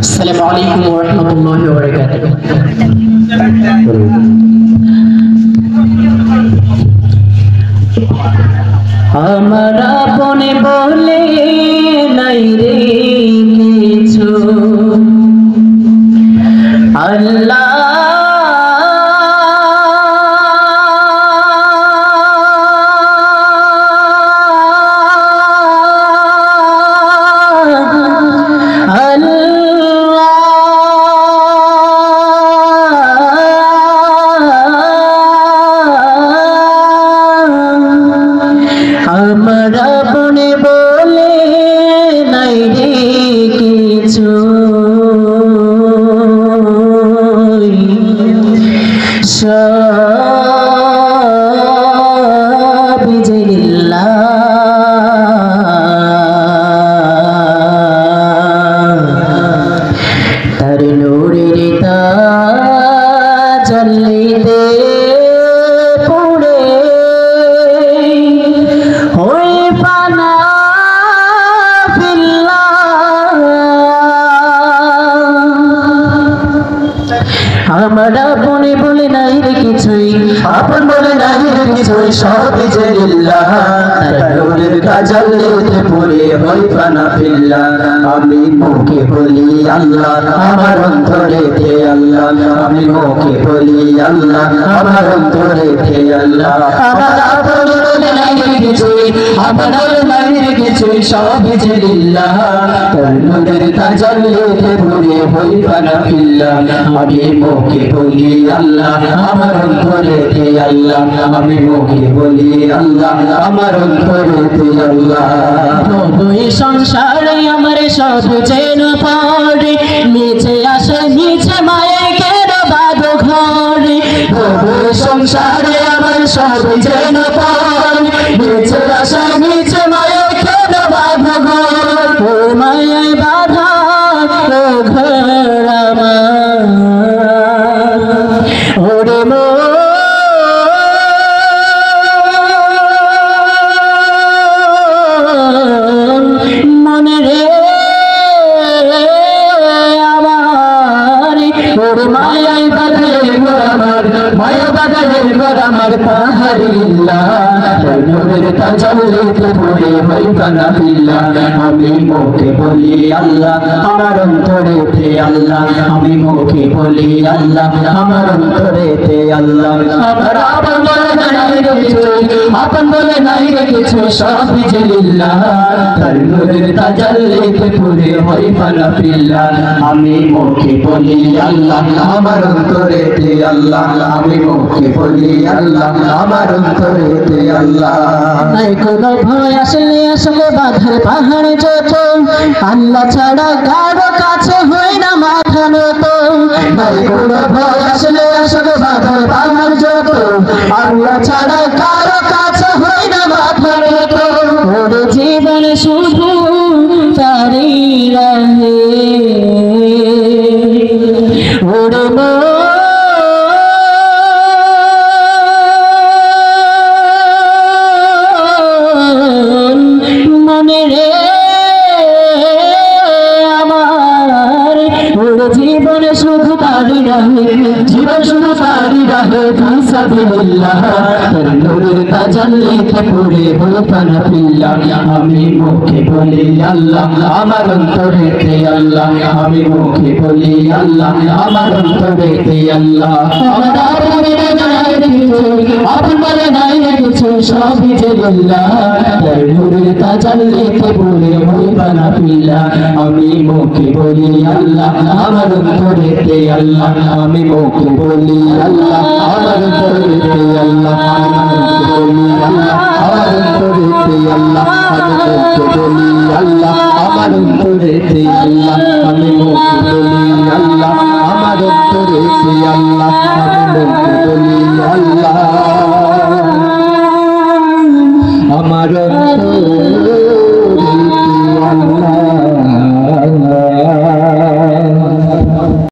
আসসালামু আলাইকুম ওয়া রাহমাতুল্লাহি ওয়া বারাকাতুহু। আমার আপনে বলে নাই রে কিছু, আল্লাহ আমার আপনে বলে নাই রে কিছু, সব লিল্লাহ। তার নূরের তাজাল্লিতে পুড়ে হই ফানা ফিল্লাহ। আমার আপনে বলে নাই রে কিছুই, আপন বলে নাই রে কিছুই, সবই যে লিল্লাহ। তার নূরের তাজাল্লিতে পুড়ে হই ফানা ফিল্লাহ। আমি মুখে বলি আল্লাহ, আমার অন্তরেতে আল্লাহ। আমি মুখে বলি আল্লাহ, আমার অন্তরেতে আল্লাহ। আমার আপনে বলে নাই রে কিছুই, আপন বলে নাই রে কিছুই, সবই যে লিল্লাহ। তার নূরের তাজাল্লিতে পুড়ে হই ফানা ফিল্লাহ। আমি মুখে বলি আল্লাহ, আমার অন্তরেতে আল্লাহ। আমি মুখে বলি আল্লাহ, আমার অন্তরেতে আল্লাহ। ওই সংসারে আমার সব যেন পড়ে, নিচে আসে নিচে মায়ে কেন বাঁধো ঘরে। ওই সংসারে আমার সব যেন পড়ে, নিচে আসে নিচে মায়ে কেন বাঁধো ঘর। ও মায়ে বাঁধা ঘর আমার, ওরে মনে রে আমার, ওরে মায়াই বাঁধে ঘর আমার, মায়া বাঁধে ঘর আমার। পাহাড়ি লিল্লাহ, নূরের তাজাল্লিতে পুড়ে হই ফানা ফিল্লাহ। আমি মুখে বলি আল্লাহ, আমার অন্তরেতে আল্লাহ। আমি মুখে বলি আল্লাহ, আমার অন্তরেতে আল্লাহ। আমার আপন বলে নাই রে কিছুই, আপন বলে নাই রে কিছুই, সবই যে লিল্লাহ। তার নূরের তাজাল্লিতে পুড়ে হই ফানা ফিল্লাহ। আমি মুখে বলি আল্লাহ, আমার অন্তরেতে আল্লাহ। আমি মুখে বলি আল্লাহ, আমার অন্তরেতে আল্লাহ। নাই কোনো ভয় আসলে আসলে বাধার পাহাড়ে যত, আল্লাহ ছাড়া কারো কাছে হয় না মাথা নত। নাই কোনো ভয় আসলে আসলে বাধার পাহাড় যত, আল্লাহ ছাড়া কারো কাছে হয় না মাথা নত। ওরে জীবন শুধু তারই রাহে, ওরে মনে রে আমার, ওরে জীবন শুধু তারই রাহে, জীবন শুধু তারই রাহে। ফিসাবিলিল্লাহ, তার নূরের তাজাল্লিতে পুড়ে হই ফানা ফিল্লাহ। আমি মুখে বলি আল্লাহ, আমার অন্তরেতে আল্লাহ। আমি মুখে বলি আল্লাহ, আমার অন্তরেতে আল্লাহ। আমার আপনে নাই রে কিছুই, আপন বলে নাই রে কিছুই, সবই যে লিল্লাহ। তার নূরের তাজাল্লিতে পুড়ে হই ফানা ফিল্লাহ। আমি মুখে বলি আল্লাহ, আমার অন্তরেতে আল্লাহ। আমি মুখে বলি আল্লাহ, আমার অন্তরেতে আল্লাহ। আমি মুখে বলি আল্লাহ, আমার অন্তরেতে আল্লাহ। আমি মুখে বলি আল্লাহ, আমার অন্তরেতে আল্লাহ। আমি মুখে বলি আল্লাহ, আমার অন্তরেতে আল্লাহ। আমি মুখে বলি আল্লাহ।